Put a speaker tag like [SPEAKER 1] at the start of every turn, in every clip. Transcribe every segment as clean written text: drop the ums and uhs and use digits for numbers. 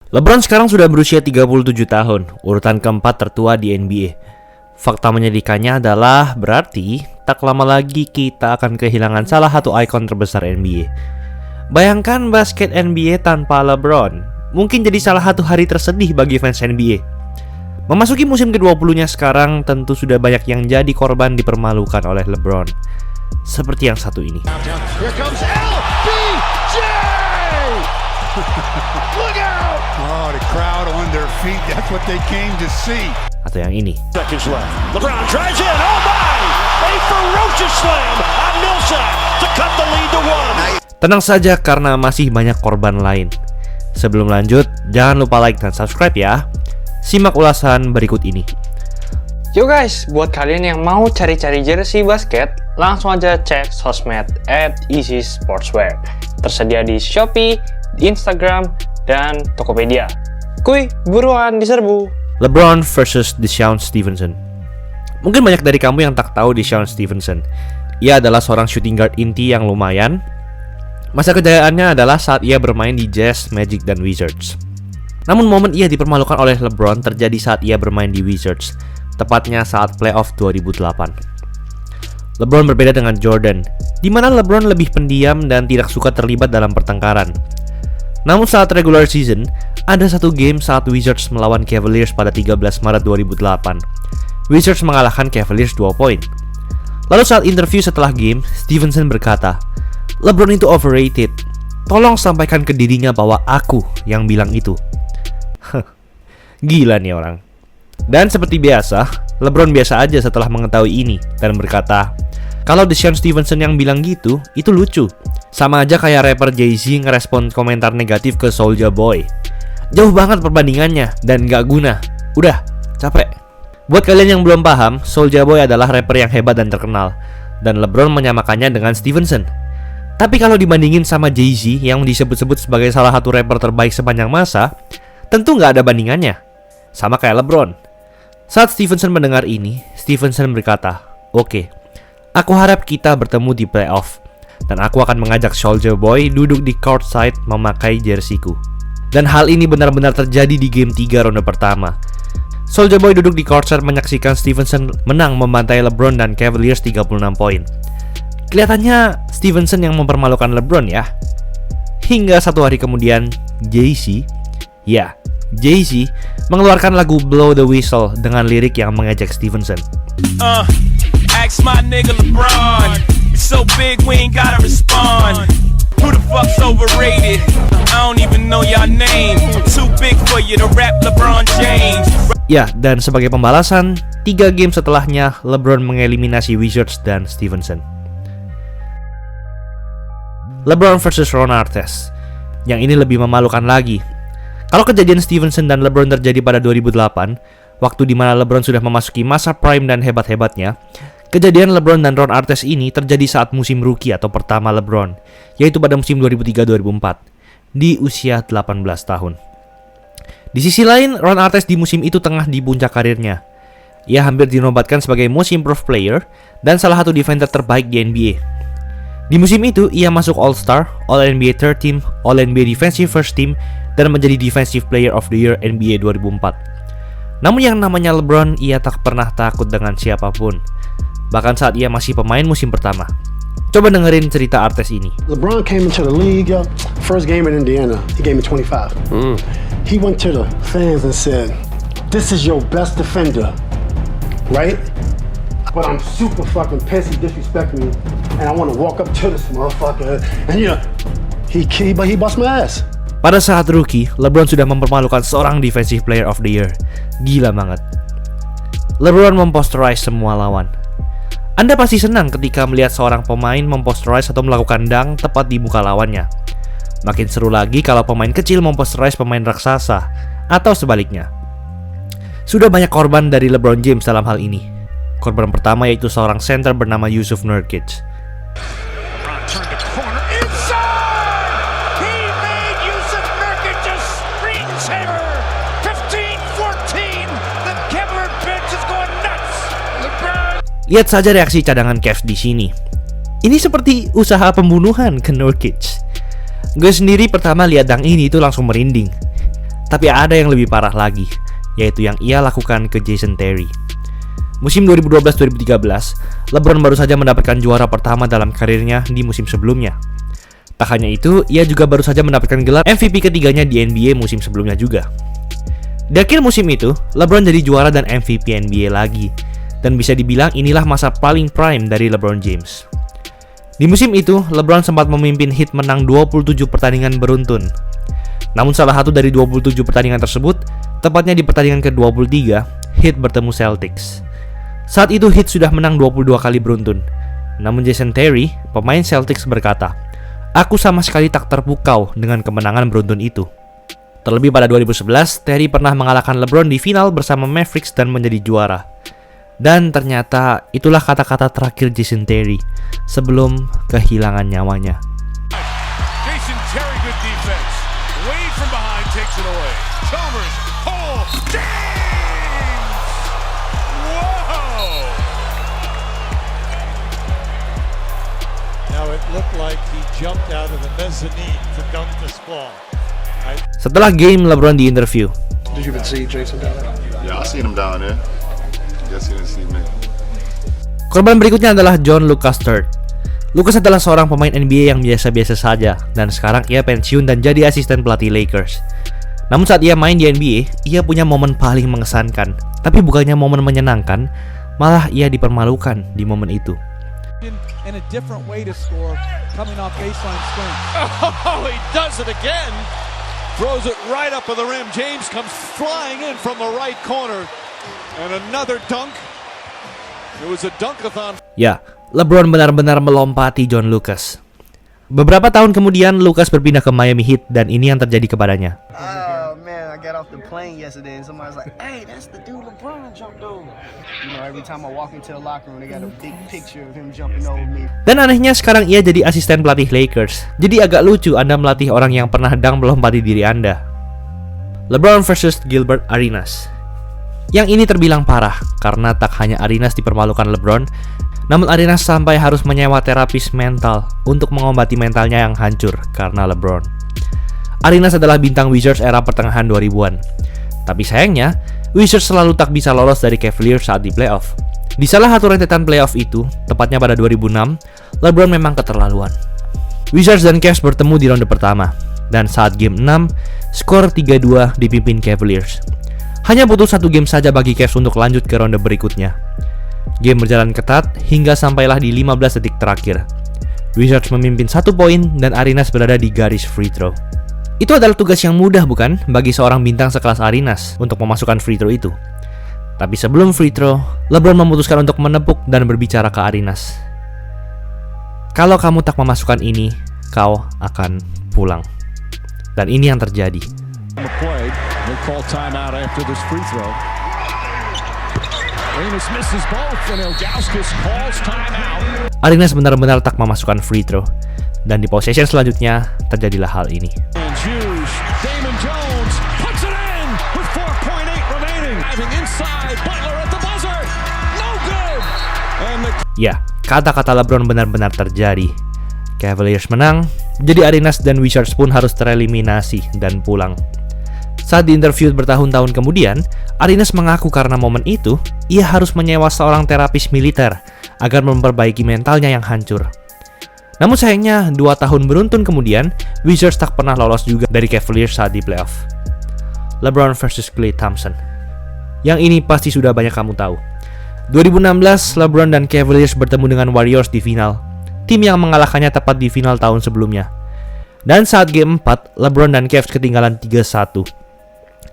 [SPEAKER 1] LeBron sekarang sudah berusia 37 tahun, urutan keempat tertua di NBA. Fakta menyedihkannya adalah berarti tak lama lagi kita akan kehilangan salah satu ikon terbesar NBA. Bayangkan basket NBA tanpa LeBron, mungkin jadi salah satu hari tersedih bagi fans NBA. Memasuki musim ke-20-nya sekarang, tentu sudah banyak yang jadi korban dipermalukan oleh LeBron. Seperti yang satu ini.
[SPEAKER 2] Here comes LBJ! Look out! Oh, the crowd on their feet. That's what they came to see.
[SPEAKER 1] Atau yang ini.
[SPEAKER 3] Seconds left. LeBron drives in. Oh my! A ferocious slam on Millsap to cut the lead to one.
[SPEAKER 1] Tenang saja karena masih banyak korban lain. Sebelum lanjut, jangan lupa like dan subscribe ya. Simak ulasan berikut ini.
[SPEAKER 4] Yo guys, buat kalian yang mau cari-cari jersey basket, langsung aja cek sosmed @easysportswear. Tersedia di Shopee, di Instagram, dan Tokopedia. Kuy, buruan diserbu.
[SPEAKER 1] LeBron versus DeShaun Stevenson. Mungkin banyak dari kamu yang tak tahu DeShaun Stevenson. Ia adalah seorang shooting guard inti yang lumayan. Masa kejayaannya adalah saat ia bermain di Jazz, Magic, dan Wizards. Namun momen ia dipermalukan oleh LeBron terjadi saat ia bermain di Wizards, tepatnya saat playoff 2008. LeBron berbeda dengan Jordan, di mana LeBron lebih pendiam dan tidak suka terlibat dalam pertengkaran. Namun saat regular season, ada satu game saat Wizards melawan Cavaliers pada 13 Maret 2008. Wizards mengalahkan Cavaliers 2 poin. Lalu saat interview setelah game, Stevenson berkata, LeBron itu overrated. Tolong sampaikan ke dirinya bahwa aku yang bilang itu. Gila nih orang. Dan seperti biasa, LeBron biasa aja setelah mengetahui ini dan berkata, kalau DeShaun Stevenson yang bilang gitu, itu lucu. Sama aja kayak rapper Jay-Z ngerespon komentar negatif ke Soulja Boy. Jauh banget perbandingannya dan gak guna. Udah, capek. Buat kalian yang belum paham, Soulja Boy adalah rapper yang hebat dan terkenal, dan LeBron menyamakannya dengan Stevenson. Tapi kalau dibandingin sama Jay-Z yang disebut-sebut sebagai salah satu rapper terbaik sepanjang masa, tentu gak ada bandingannya. Sama kayak LeBron. Saat Stevenson mendengar ini, Stevenson berkata, Oke, aku harap kita bertemu di playoff, dan aku akan mengajak Soulja Boy duduk di courtside memakai jersiku. Dan hal ini benar-benar terjadi di game 3 ronde pertama. Soulja Boy duduk di courtside menyaksikan Stevenson menang membantai LeBron dan Cavaliers 36 poin. Kelihatannya Stevenson yang mempermalukan LeBron ya. Hingga satu hari kemudian, Jay-Z mengeluarkan lagu Blow the Whistle dengan lirik yang mengejek Stevenson.
[SPEAKER 5] Ask my nigga LeBron. It's so big we ain't gotta respond. Who the fuck's overrated? I don't even know your name. I'm too big for you to rap LeBron James.
[SPEAKER 1] Ya, dan sebagai pembalasan, 3 game setelahnya LeBron mengeliminasi Wizards dan Stevenson. LeBron versus Ron Artest. Yang ini lebih memalukan lagi. Kalau kejadian Stevenson dan LeBron terjadi pada 2008, waktu di mana LeBron sudah memasuki masa prime dan hebat-hebatnya, kejadian LeBron dan Ron Artest ini terjadi saat musim rookie atau pertama LeBron, yaitu pada musim 2003-2004, di usia 18 tahun. Di sisi lain, Ron Artest di musim itu tengah di puncak karirnya. Ia hampir dinobatkan sebagai Most Improved Player dan salah satu defender terbaik di NBA. Di musim itu, ia masuk All-Star, All-NBA Third Team, All-NBA Defensive First Team, dan menjadi Defensive Player of the Year NBA 2004. Namun yang namanya LeBron, ia tak pernah takut dengan siapapun. Bahkan saat ia masih pemain musim pertama. Coba dengerin cerita Artest ini.
[SPEAKER 6] LeBron came into the league, first game in Indiana, he gave me 25. He went to the fans and said, this is your best defender, right? But I'm super fucking pissed he disrespected me, and I want to walk up to this motherfucker, and he bust my ass.
[SPEAKER 1] Pada saat rookie, LeBron sudah mempermalukan seorang Defensive Player of the Year. Gila banget. LeBron memposterize semua lawan. Anda pasti senang ketika melihat seorang pemain memposterize atau melakukan dunk tepat di muka lawannya. Makin seru lagi kalau pemain kecil memposterize pemain raksasa, atau sebaliknya. Sudah banyak korban dari LeBron James dalam hal ini. Korban pertama yaitu seorang center bernama Jusuf Nurkic. Lihat saja reaksi cadangan Cavs di sini. Ini seperti usaha pembunuhan ke Nurkic. Gue sendiri pertama lihat dang ini itu langsung merinding. Tapi ada yang lebih parah lagi, yaitu yang ia lakukan ke Jason Terry. Musim 2012-2013, LeBron baru saja mendapatkan juara pertama dalam karirnya di musim sebelumnya. Tak hanya itu, ia juga baru saja mendapatkan gelar MVP ketiganya di NBA musim sebelumnya juga. Di akhir musim itu, LeBron jadi juara dan MVP NBA lagi, dan bisa dibilang inilah masa paling prime dari LeBron James. Di musim itu, LeBron sempat memimpin Heat menang 27 pertandingan beruntun. Namun salah satu dari 27 pertandingan tersebut, tepatnya di pertandingan ke-23, Heat bertemu Celtics. Saat itu Heat sudah menang 22 kali beruntun. Namun Jason Terry, pemain Celtics berkata, "Aku sama sekali tak terpukau dengan kemenangan beruntun itu." Terlebih pada 2011, Terry pernah mengalahkan LeBron di final bersama Mavericks dan menjadi juara. Dan ternyata itulah kata-kata terakhir Jason Terry sebelum kehilangan nyawanya.
[SPEAKER 3] Jason Terry, good defense. Wade from behind takes it away. Chalmers, pull, James! Whoa!
[SPEAKER 7] Now it looked like he jumped out of the mezzanine to dunk this ball.
[SPEAKER 1] Setelah game, LeBron diinterview.
[SPEAKER 6] Did you even see Jason down there?
[SPEAKER 8] Yeah, I seen him down there. Guess he didn't see me.
[SPEAKER 1] Korban berikutnya adalah John Lucas III. Lucas adalah seorang pemain NBA yang biasa-biasa saja, dan sekarang ia pensiun dan jadi asisten pelatih Lakers. Namun saat ia main di NBA, ia punya momen paling mengesankan. Tapi bukannya momen menyenangkan, malah ia dipermalukan di momen itu.
[SPEAKER 7] And a different way to score coming off baseline swing.
[SPEAKER 3] Oh, he does it again. Throws it right up with the rim. James comes flying in from the right corner. And another dunk. It was a dunk-a-thon.
[SPEAKER 1] Ya, LeBron benar-benar melompati John Lucas. Beberapa tahun kemudian, Lucas berpindah ke Miami Heat dan ini yang terjadi kepadanya.
[SPEAKER 9] Oh man, I got off the plane yesterday and somebody's like, "Hey, that's the dude LeBron jumped over." You know, every time I walk into the locker room, they got a big picture of him jumping over me.
[SPEAKER 1] Dan anehnya sekarang ia jadi asisten pelatih Lakers. Jadi agak lucu Anda melatih orang yang pernah sedang melompati diri Anda. LeBron versus Gilbert Arenas. Yang ini terbilang parah karena tak hanya Arenas dipermalukan LeBron, namun Arenas sampai harus menyewa terapis mental untuk mengobati mentalnya yang hancur karena LeBron. Arenas adalah bintang Wizards era pertengahan 2000-an. Tapi sayangnya, Wizards selalu tak bisa lolos dari Cavaliers saat di playoff. Di salah satu rentetan playoff itu, tepatnya pada 2006, LeBron memang keterlaluan. Wizards dan Cavs bertemu di ronde pertama, dan saat game 6, skor 3-2 dipimpin Cavaliers. Hanya butuh satu game saja bagi Cavs untuk lanjut ke ronde berikutnya. Game berjalan ketat hingga sampailah di 15 detik terakhir. Wizards memimpin 1 poin dan Arenas berada di garis free throw. Itu adalah tugas yang mudah bukan bagi seorang bintang sekelas Arenas untuk memasukkan free throw itu. Tapi sebelum free throw, LeBron memutuskan untuk menepuk dan berbicara ke Arenas. "Kalau kamu tak memasukkan ini, kau akan pulang." Dan ini yang terjadi.
[SPEAKER 3] They call timeout after this free throw. Arenas misses both and Ilgauskas calls timeout.
[SPEAKER 1] Arenas benar-benar tak memasukkan free throw. Dan di possession selanjutnya terjadilah hal ini.
[SPEAKER 3] And Hughes, Damon Jones puts it in with 4.8 remaining. Having inside Butler at the buzzer. No good. And the
[SPEAKER 1] Ya, kata-kata LeBron benar-benar terjadi. Cavaliers menang, jadi Arenas dan Wizards pun harus tereliminasi dan pulang. Saat diinterview bertahun-tahun kemudian, Arenas mengaku karena momen itu, ia harus menyewa seorang terapis militer agar memperbaiki mentalnya yang hancur. Namun sayangnya, 2 tahun beruntun kemudian, Wizards tak pernah lolos juga dari Cavaliers saat di playoff. LeBron versus Klay Thompson. Yang ini pasti sudah banyak kamu tahu. 2016, LeBron dan Cavaliers bertemu dengan Warriors di final, tim yang mengalahkannya tepat di final tahun sebelumnya. Dan saat game 4, LeBron dan Cavs ketinggalan 3-1.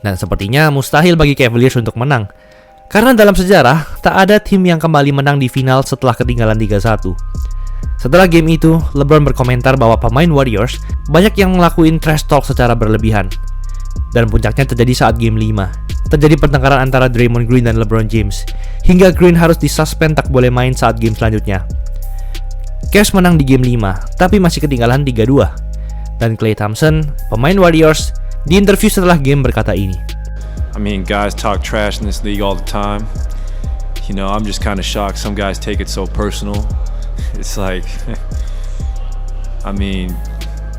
[SPEAKER 1] Dan sepertinya mustahil bagi Cavaliers untuk menang. Karena dalam sejarah, tak ada tim yang kembali menang di final setelah ketinggalan 3-1. Setelah game itu, LeBron berkomentar bahwa pemain Warriors banyak yang ngelakuin trash talk secara berlebihan. Dan puncaknya terjadi saat game 5. Terjadi pertengkaran antara Draymond Green dan LeBron James, hingga Green harus disuspend tak boleh main saat game selanjutnya. Cavs menang di game 5, tapi masih ketinggalan 3-2. Dan Klay Thompson, pemain Warriors, di interview setelah game berkata ini.
[SPEAKER 10] I mean, guys talk trash in this league all the time. You know, I'm just kind of shocked some guys take it so personal. It's like, I mean,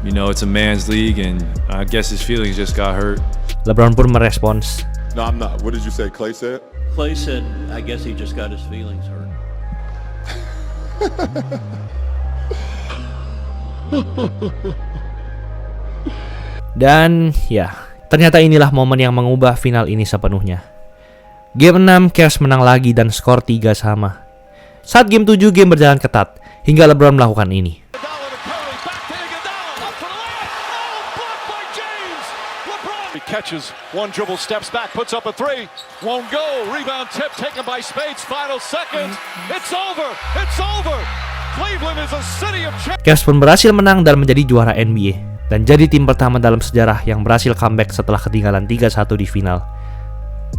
[SPEAKER 10] you know, it's a man's league and I guess his feelings just got hurt.
[SPEAKER 1] LeBron pun merespons,
[SPEAKER 8] No, I'm not. What did you say? Clay said?
[SPEAKER 11] Clay said, I guess he just got his feelings hurt.
[SPEAKER 1] Dan ya, ternyata inilah momen yang mengubah final ini sepenuhnya. Game 6, Cavs menang lagi dan skor 3 sama. Saat game 7, game berjalan ketat, hingga LeBron melakukan ini.
[SPEAKER 3] He catches one dribble, steps back, puts up a three, won't go, rebound tip taken by Spades, final seconds, it's over, it's over. Cleveland is a city of champions.
[SPEAKER 1] Cavs pun berhasil menang dan menjadi juara NBA, dan jadi tim pertama dalam sejarah yang berhasil comeback setelah ketinggalan 3-1 di final.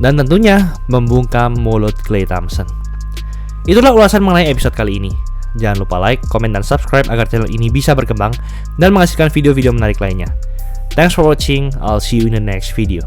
[SPEAKER 1] Dan tentunya membungkam mulut Klay Thompson. Itulah ulasan mengenai episode kali ini. Jangan lupa like, komen, dan subscribe agar channel ini bisa berkembang dan menghasilkan video-video menarik lainnya. Thanks for watching, I'll see you in the next video.